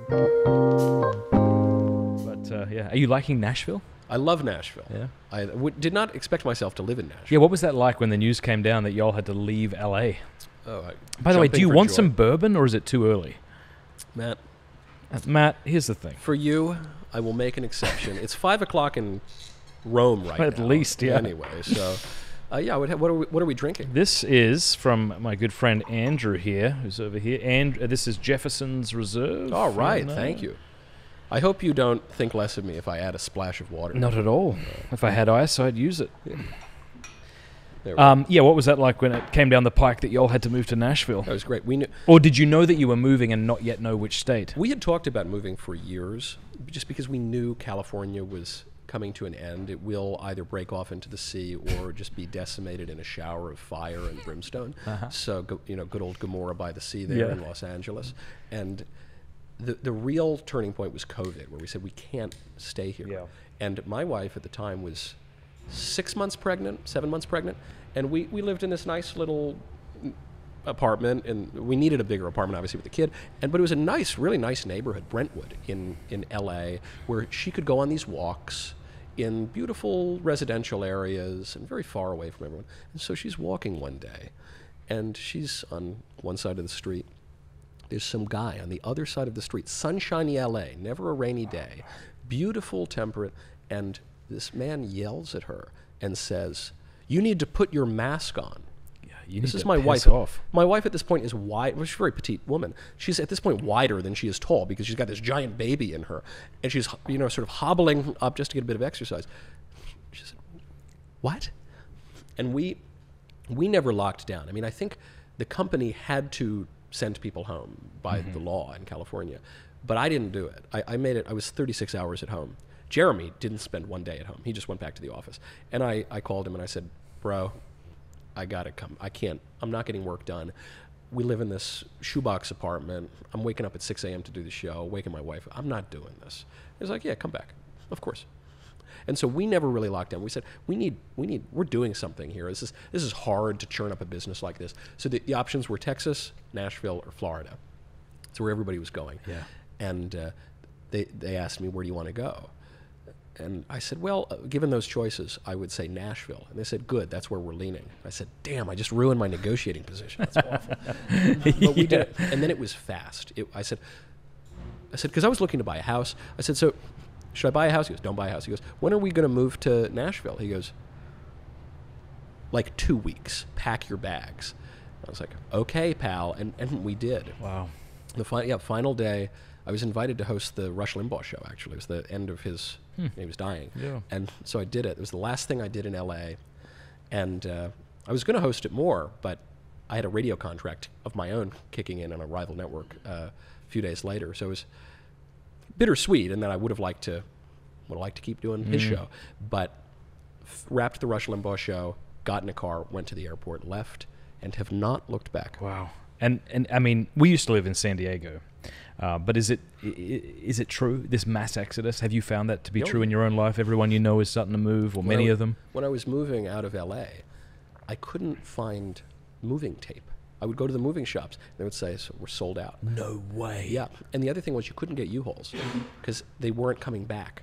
But yeah, are you liking Nashville? I love Nashville. Yeah. I did not expect myself to live in Nashville. Yeah, what was that like when the news came down that y'all had to leave LA? Oh, By the way, do you want joy. some bourbon or is it too early? Matt, Matt, here's the thing. for you, I will make an exception. It's 5 o'clock in Rome right now. At least, yeah. Anyway, so yeah, what are we drinking? This is from my good friend Andrew here, who's over here. And this is Jefferson's Reserve. All right, And, thank you. I hope you don't think less of me if I add a splash of water. Not at all. If I had ice, I'd use it. There we go. Yeah, what was that like when it came down the pike that y'all had to move to Nashville? That was great. We knew. Or did you know that you were moving and not yet know which state? We had talked about moving for years, just because we knew California was coming to an end. It will either break off into the sea or just be decimated in a shower of fire and brimstone. So, good old Gomorrah by the sea there in Los Angeles. And the real turning point was COVID, where we said we can't stay here. Yeah. And my wife at the time was 7 months pregnant, and we lived in this nice little apartment, and we needed a bigger apartment, obviously, with the kid. But it was a nice, really nice neighborhood, Brentwood, in LA, where she could go on these walks in beautiful residential areas and very far away from everyone. And so she's walking one day, and she's on one side of the street. There's some guy on the other side of the street, sunshiny LA, never a rainy day, beautiful, temperate, and this man yells at her and says, "You need to put your mask on." This is my wife. My wife at this point is wide. Well, she's a very petite woman. She's at this point wider than she is tall because she's got this giant baby in her, and she's sort of hobbling up just to get a bit of exercise. She said, "What?" And we never locked down. I mean, I think the company had to send people home by the law in California, but I didn't do it. I made it. I was 36 hours at home. Jeremy didn't spend one day at home. He just went back to the office, and I called him and I said, "Bro, I gotta come. I can't. I'm not getting work done. We live in this shoebox apartment. I'm waking up at 6 a.m. to do the show, waking my wife. I'm not doing this." He was like, "Yeah, come back. Of course." And so we never really locked down. We said, we're doing something here. This is hard to churn up a business like this. So the options were Texas, Nashville, or Florida. That's where everybody was going. Yeah. And they asked me, "Where do you want to go?" And I said, well, given those choices, I would say Nashville. And they said, "Good, that's where we're leaning." I said, "Damn, I just ruined my negotiating position. That's awful." But we did it. And then it was fast. I said, because I was looking to buy a house. I said, "So should I buy a house?" He goes, "Don't buy a house." He goes, "When are we going to move to Nashville?" He goes, "Like 2 weeks. Pack your bags." I was like, "Okay, pal." And we did. Wow. The final day, I was invited to host the Rush Limbaugh show, actually. It was the end of his, he was dying. Yeah. And so I did it. It was the last thing I did in LA. And I was going to host it more, but I had a radio contract of my own kicking in on a rival network a few days later. So it was bittersweet, and then I would have liked to keep doing his show. But wrapped the Rush Limbaugh show, got in a car, went to the airport, left, and have not looked back. Wow. And I mean, we used to live in San Diego, but is it true, this mass exodus? Have you found that to be true in your own life? Everyone you know is starting to move, or many of them? When I was moving out of LA, I couldn't find moving tape. I would go to the moving shops, and they would say, "So we're sold out." No way. Yeah. And the other thing was you couldn't get U-Hauls because they weren't coming back.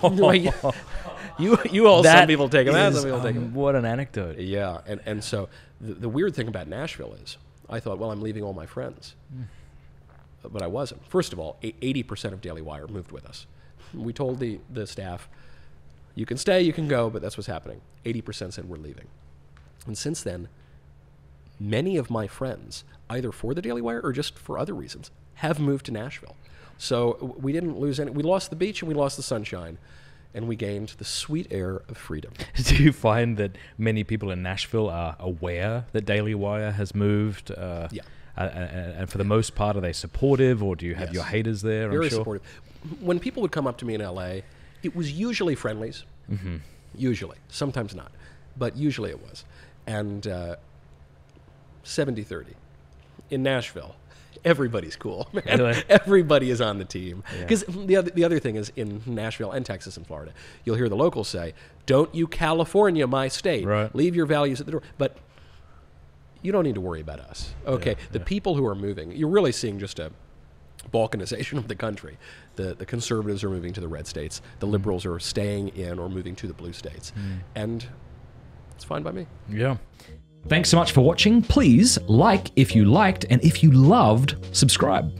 U-Hauls, some people take them out, some people take them. What an anecdote. Yeah. And so the weird thing about Nashville is I thought, well, I'm leaving all my friends. But I wasn't. First of all, 80% of Daily Wire moved with us. We told the staff, "You can stay, you can go," but that's what's happening. 80% said, "We're leaving." And since then, many of my friends, either for the Daily Wire or just for other reasons, have moved to Nashville. So we didn't lose any. We lost the beach and we lost the sunshine, and we gained the sweet air of freedom. Do you find that many people in Nashville are aware that Daily Wire has moved? Yeah. And for the most part, are they supportive, or do you have your haters there? Very I'm sure. supportive. When people would come up to me in LA, it was usually friendlies. Mm-hmm. Usually. Sometimes not. But usually it was. And 70-30. In Nashville, everybody's cool. Really? Everybody is on the team. Because the other thing is, in Nashville and Texas and Florida, you'll hear the locals say, "Don't you California my state. Right. Leave your values at the door." But you don't need to worry about us. Okay, the people who are moving, you're really seeing just a balkanization of the country. The conservatives are moving to the red states. The liberals are staying in or moving to the blue states. And it's fine by me. Yeah. Thanks so much for watching. Please like if you liked, and if you loved, subscribe.